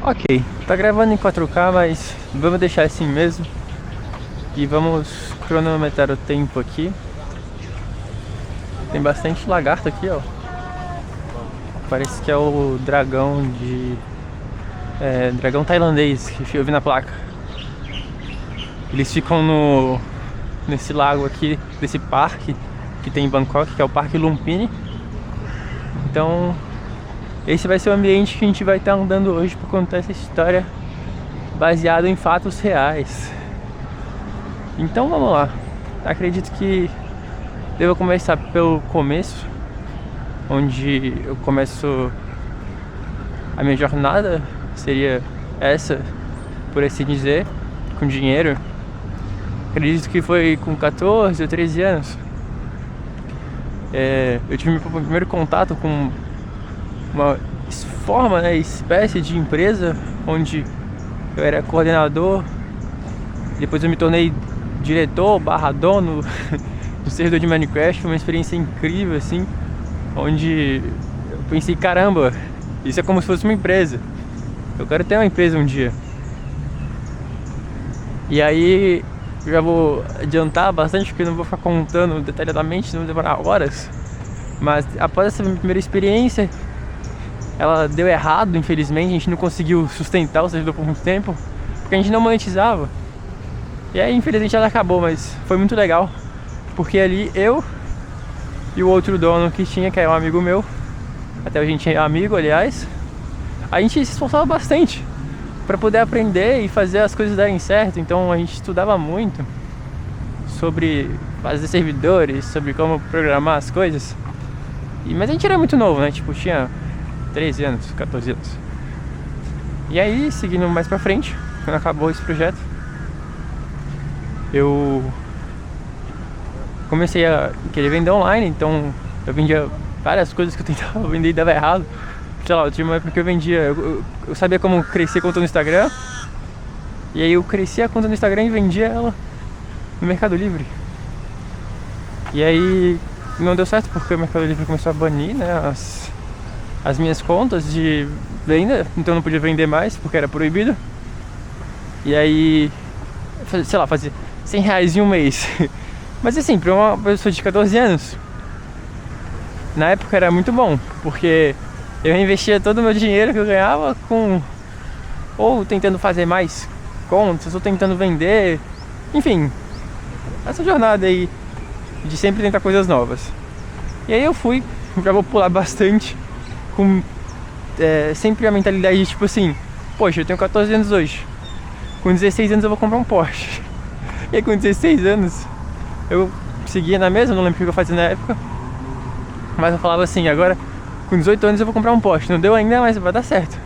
Ok, tá gravando em 4K, mas vamos deixar assim mesmo. E vamos cronometrar o tempo aqui. Tem bastante lagarto aqui, ó. Parece que é o dragão dragão tailandês que eu vi na placa. Eles ficam nesse lago aqui, desse parque que tem em Bangkok, que é o Parque Lumpini. Então, esse vai ser o ambiente que a gente vai estar andando hoje para contar essa história baseada em fatos reais. Então vamos lá. Acredito que devo começar pelo começo, onde eu começo a minha jornada, seria essa, por assim dizer, com dinheiro. Acredito que foi com 14 ou 13 anos. Eu tive meu primeiro contato com uma forma, espécie de empresa, onde eu era coordenador. Depois eu me tornei diretor / dono do servidor de Minecraft. Foi uma experiência incrível, assim, onde eu pensei, caramba, isso é como se fosse uma empresa. Eu quero ter uma empresa um dia. E aí, já vou adiantar bastante, porque eu não vou ficar contando detalhadamente, não vai demorar horas. Mas após essa minha primeira experiência, ela deu errado, infelizmente. A gente não conseguiu sustentar o servidor por muito tempo, porque a gente não monetizava. E aí, infelizmente, ela acabou, mas foi muito legal, porque ali eu e o outro dono que tinha, que é um amigo meu, até a gente é amigo, aliás, a gente se esforçava bastante para poder aprender e fazer as coisas darem certo. Então a gente estudava muito sobre fazer servidores, sobre como programar as coisas. Mas a gente era muito novo, né? Tipo, tinha 13 anos, 14 anos. E aí, seguindo mais pra frente, quando acabou esse projeto, eu comecei a querer vender online. Então eu vendia várias coisas que eu tentava vender e dava errado. Sei lá, eu tinha uma época que eu vendia, eu sabia como crescer conta no Instagram. E aí eu crescia a conta no Instagram e vendia ela no Mercado Livre. E aí não deu certo, porque o Mercado Livre começou a banir, né, as minhas contas de venda. Então eu não podia vender mais, porque era proibido. E aí, sei lá, fazia R$100 em um mês. Mas assim, pra uma pessoa de 14 anos, na época era muito bom, porque eu investia todo o meu dinheiro que eu ganhava ou tentando fazer mais contas, ou tentando vender. Enfim, essa jornada aí de sempre tentar coisas novas. E aí eu fui, já vou pular bastante, com sempre a mentalidade de tipo assim, poxa, eu tenho 14 anos hoje, com 16 anos eu vou comprar um Porsche. E aí com 16 anos eu seguia na mesma, não lembro o que eu fazia na época, mas eu falava assim, agora com 18 anos eu vou comprar um Porsche. Não deu ainda, mas vai dar certo.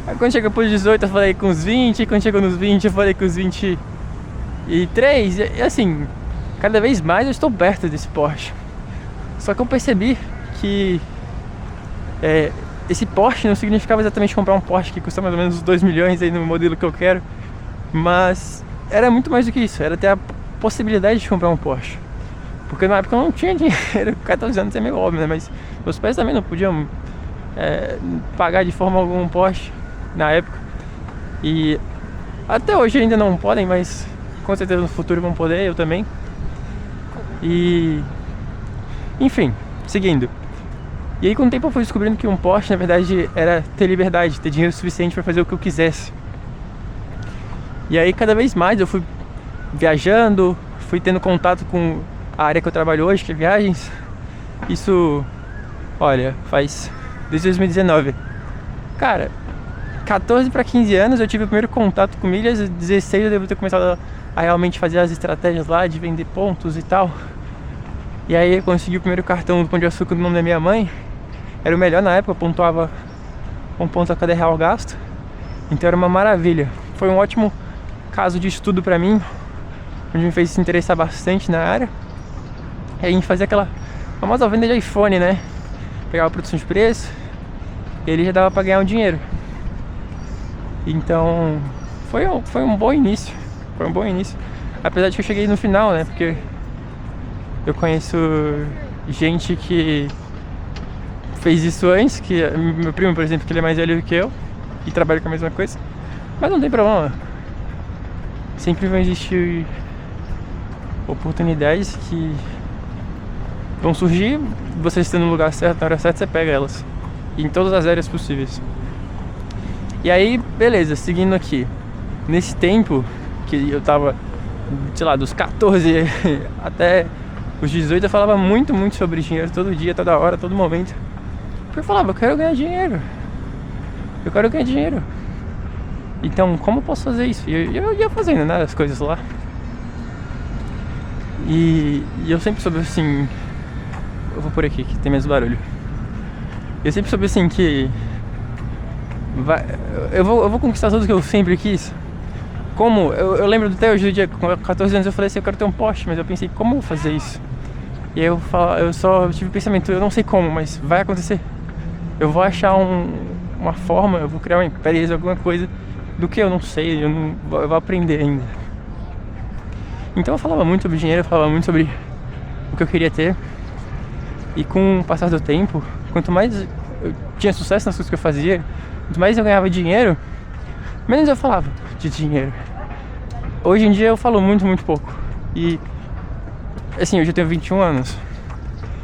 Aí quando chegou pros 18 eu falei com os 20. Quando chegou nos 20 eu falei com os 23. E assim, cada vez mais eu estou perto desse Porsche. Só que eu percebi que esse Porsche não significava exatamente comprar um Porsche que custa mais ou menos uns 2 milhões aí no modelo que eu quero. Mas era muito mais do que isso. Era ter a possibilidade de comprar um Porsche. Porque na época eu não tinha dinheiro. 14 anos é meio óbvio, né? Mas meus pais também não podiam pagar de forma alguma um Porsche na época. E até hoje ainda não podem, mas com certeza no futuro vão poder, eu também. E enfim, seguindo. E aí com o tempo eu fui descobrindo que um Porsche na verdade era ter liberdade, ter dinheiro suficiente para fazer o que eu quisesse. E aí cada vez mais eu fui viajando, fui tendo contato com a área que eu trabalho hoje, que é viagens. Isso, olha, faz desde 2019. Cara, 14 para 15 anos eu tive o primeiro contato com milhas. 16 eu devo ter começado a realmente fazer as estratégias lá de vender pontos e tal. E aí eu consegui o primeiro cartão do Pão de Açúcar no nome da minha mãe. Era o melhor na época, eu pontuava um ponto a cada real gasto. Então era uma maravilha. Foi um ótimo caso de estudo pra mim, onde me fez se interessar bastante na área. E a gente fazia aquela famosa venda de iPhone, né? Pegava a produção de preço e ele já dava pra ganhar um dinheiro. Então foi um bom início. Foi um bom início. Apesar de que eu cheguei no final, né? Porque eu conheço gente que fez isso antes, que meu primo, por exemplo, que ele é mais velho do que eu. e trabalho com a mesma coisa. Mas não tem problema. Sempre vão existir oportunidades que vão surgir, você estando no lugar certo, na hora certa, você pega elas. Em todas as áreas possíveis. E aí, beleza, seguindo aqui. Nesse tempo que eu tava, sei lá, dos 14 até os 18, eu falava muito sobre dinheiro, todo dia, toda hora, todo momento. Porque eu falava, eu quero ganhar dinheiro. Eu quero ganhar dinheiro. Então, como eu posso fazer isso? E eu ia fazendo, né, as coisas lá. E eu sempre soube assim... Eu vou por aqui, que tem menos barulho. Eu sempre soube assim que... Eu vou conquistar tudo que eu sempre quis. Como? Eu lembro até hoje do dia, com 14 anos eu falei assim, eu quero ter um Porsche. Mas eu pensei, como eu vou fazer isso? E aí eu só tive o pensamento, eu não sei como, mas vai acontecer. Eu vou achar uma forma, eu vou criar uma empresa, alguma coisa. Do que eu não sei, eu vou aprender ainda. Então eu falava muito sobre dinheiro, eu falava muito sobre o que eu queria ter. E com o passar do tempo, quanto mais eu tinha sucesso nas coisas que eu fazia, quanto mais eu ganhava dinheiro, menos eu falava de dinheiro. Hoje em dia eu falo muito pouco. E assim, hoje eu tenho 21 anos.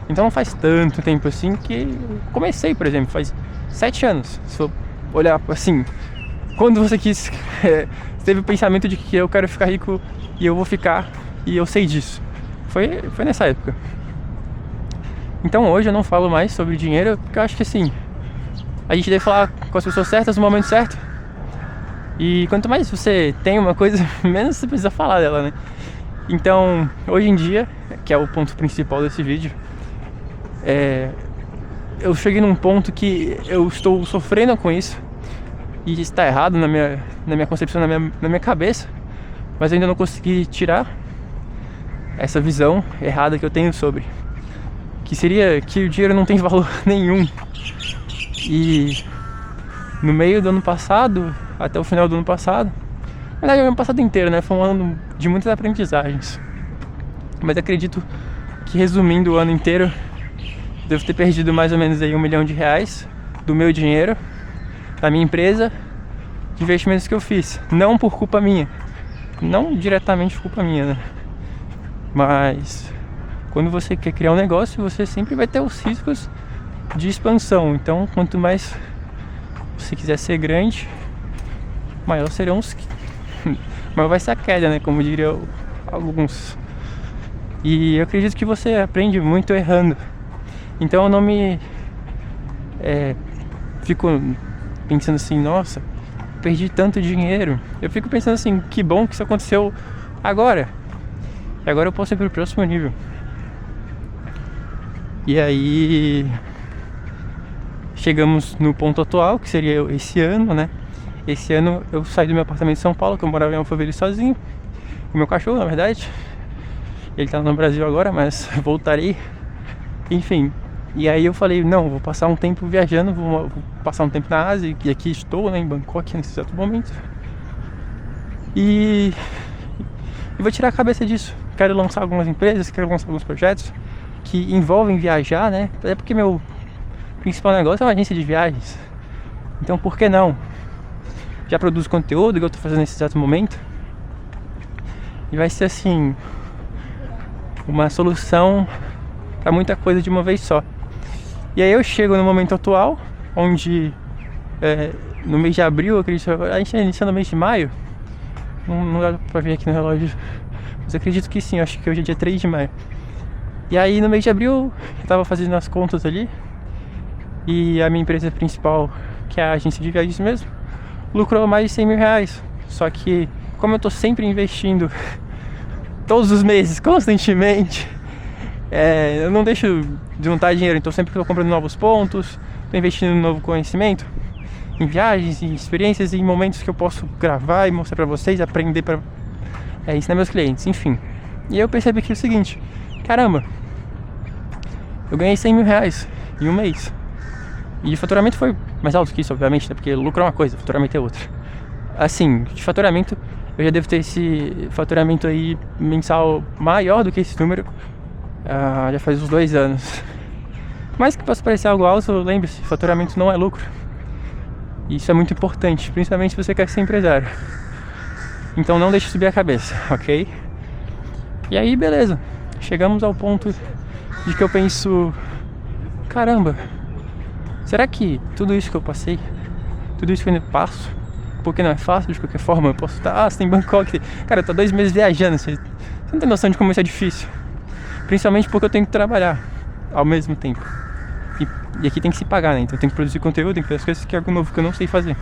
Então não faz tanto tempo assim que eu comecei, por exemplo, faz 7 anos. Se eu olhar assim, quando você quis, teve o pensamento de que eu quero ficar rico e eu vou ficar, e eu sei disso. Foi nessa época. Então hoje eu não falo mais sobre dinheiro, porque eu acho que assim, a gente deve falar com as pessoas certas no momento certo. E quanto mais você tem uma coisa, menos você precisa falar dela, né? Então, hoje em dia, que é o ponto principal desse vídeo, eu cheguei num ponto que eu estou sofrendo com isso. E está errado na minha concepção, na minha cabeça. Mas eu ainda não consegui tirar essa visão errada que eu tenho sobre. Que seria que o dinheiro não tem valor nenhum. E no meio do ano passado, até o final do ano passado, na verdade o ano passado inteiro, né? Foi um ano de muitas aprendizagens. Mas acredito que, resumindo o ano inteiro, devo ter perdido mais ou menos aí R$1 milhão do meu dinheiro, da minha empresa, de investimentos que eu fiz. Não por culpa minha. Não diretamente por culpa minha, né? Mas quando você quer criar um negócio, você sempre vai ter os riscos de expansão. Então, quanto mais você quiser ser grande, maior serão os... maior vai ser a queda, né? Como diriam alguns. E eu acredito que você aprende muito errando. Então eu não me... fico pensando assim, nossa, perdi tanto dinheiro. Eu fico pensando assim, que bom que isso aconteceu agora. E agora eu posso ir pro próximo nível. E aí chegamos no ponto atual, que seria esse ano, né? Esse ano eu saí do meu apartamento em São Paulo, que eu morava em Alphaville sozinho. O meu cachorro, na verdade. Ele tá no Brasil agora, mas voltarei. Enfim. E aí eu falei, não, vou passar um tempo viajando, vou passar um tempo na Ásia, e aqui estou, né, em Bangkok nesse exato momento. E vou tirar a cabeça disso. Quero lançar algumas empresas, quero lançar alguns projetos que envolvem viajar, né? Até porque meu principal negócio é uma agência de viagens. Então por que não? Já produzo conteúdo que eu tô fazendo nesse exato momento. E vai ser assim, uma solução para muita coisa de uma vez só. E aí eu chego no momento atual, onde no mês de abril, eu acredito, a gente está iniciando no mês de maio. Não dá pra ver aqui no relógio, mas eu acredito que sim, acho que hoje é dia 3 de maio. E aí no mês de abril eu tava fazendo as contas ali, e a minha empresa principal, que é a agência de viagens mesmo, lucrou mais de R$100 mil. Só que como eu tô sempre investindo todos os meses, constantemente, eu não deixo de juntar dinheiro, então sempre estou comprando novos pontos, estou investindo no novo conhecimento, em viagens, em experiências e em momentos que eu posso gravar e mostrar para vocês, aprender para ensinar meus clientes, enfim. E eu percebi que é o seguinte, caramba, eu ganhei R$100 mil em um mês. E o faturamento foi mais alto que isso, obviamente, né? Porque lucro é uma coisa, faturamento é outra. Assim, de faturamento, eu já devo ter esse faturamento aí mensal maior do que esse número. Já faz uns 2 anos. Mas que possa parecer algo alto, lembre-se, faturamento não é lucro. E isso é muito importante, principalmente se você quer ser empresário. Então não deixe subir a cabeça, ok? E aí, beleza. Chegamos ao ponto de que eu penso... Caramba, será que tudo isso que eu passei, tudo isso que eu ainda passo, porque não é fácil de qualquer forma, eu posso estar... você tem Bangkok... Cara, eu tô 2 meses viajando, você não tem noção de como isso é difícil. Principalmente porque eu tenho que trabalhar ao mesmo tempo. E aqui tem que se pagar, né? Então eu tenho que produzir conteúdo, tenho que fazer as coisas que é algo novo que eu não sei fazer.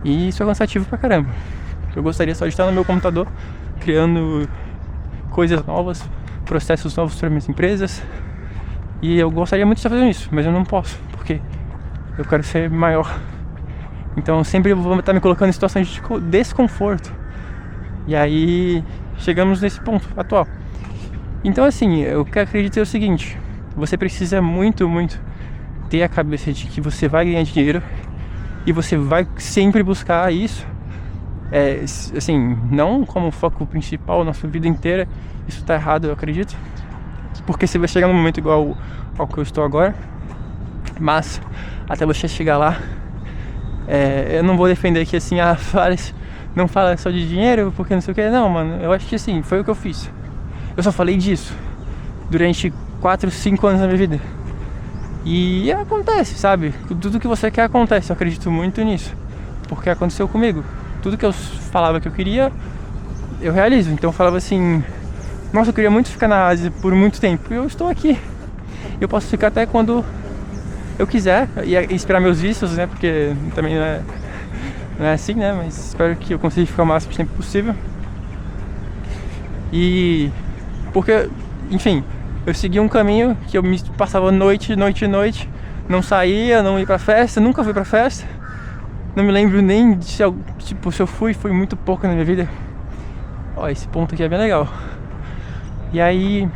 E isso é cansativo pra caramba. Eu gostaria só de estar no meu computador, criando coisas novas, processos novos para minhas empresas. E eu gostaria muito de estar fazendo isso, mas eu não posso, porque eu quero ser maior. Então eu sempre vou estar me colocando em situações de desconforto. E aí chegamos nesse ponto atual. Então assim, eu acredito é o seguinte: você precisa muito, muito ter a cabeça de que você vai ganhar dinheiro e você vai sempre buscar isso. Assim, não como foco principal na sua vida inteira. Isso tá errado, eu acredito, porque você vai chegar num momento igual ao que eu estou agora. Mas até você chegar lá, eu não vou defender aqui assim, não fala só de dinheiro porque não sei o que. Não, mano, eu acho que assim, foi o que eu fiz. Eu só falei disso durante 4, 5 anos da minha vida. E acontece, sabe? Tudo que você quer acontece, eu acredito muito nisso, porque aconteceu comigo. Tudo que eu falava que eu queria, eu realizo. Então eu falava assim: nossa, eu queria muito ficar na Ásia por muito tempo. E eu estou aqui. Eu posso ficar até quando eu quiser. E esperar meus vistos, né? Porque também não é assim, né? Mas espero que eu consiga ficar o máximo de tempo possível. E... porque, enfim, eu segui um caminho que eu me passava noite, não saía, não ia pra festa, nunca fui pra festa. Não me lembro nem de se eu fui, foi muito pouco na minha vida. Ó, esse ponto aqui é bem legal. E aí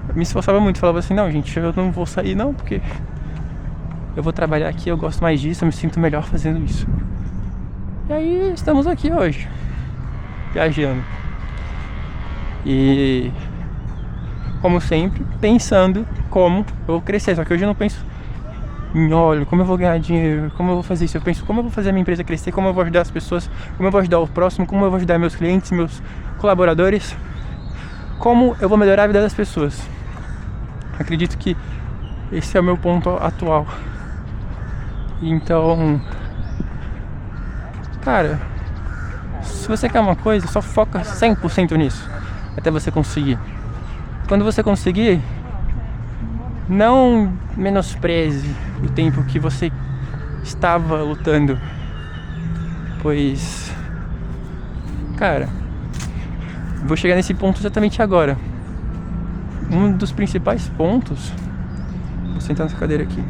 eu me esforçava muito, falava assim: não, gente, eu não vou sair não, porque eu vou trabalhar aqui, eu gosto mais disso, eu me sinto melhor fazendo isso. E aí estamos aqui hoje, viajando. E como sempre, pensando como eu vou crescer. Só que hoje eu não penso em, olha, como eu vou ganhar dinheiro, como eu vou fazer isso. Eu penso como eu vou fazer a minha empresa crescer, como eu vou ajudar as pessoas, como eu vou ajudar o próximo, como eu vou ajudar meus clientes, meus colaboradores, como eu vou melhorar a vida das pessoas. Acredito que esse é o meu ponto atual. Então, cara, se você quer uma coisa, só foca 100% nisso, até você conseguir. Quando você conseguir, não menospreze o tempo que você estava lutando, pois, cara, vou chegar nesse ponto exatamente agora. Um dos principais pontos... Vou sentar nessa cadeira aqui.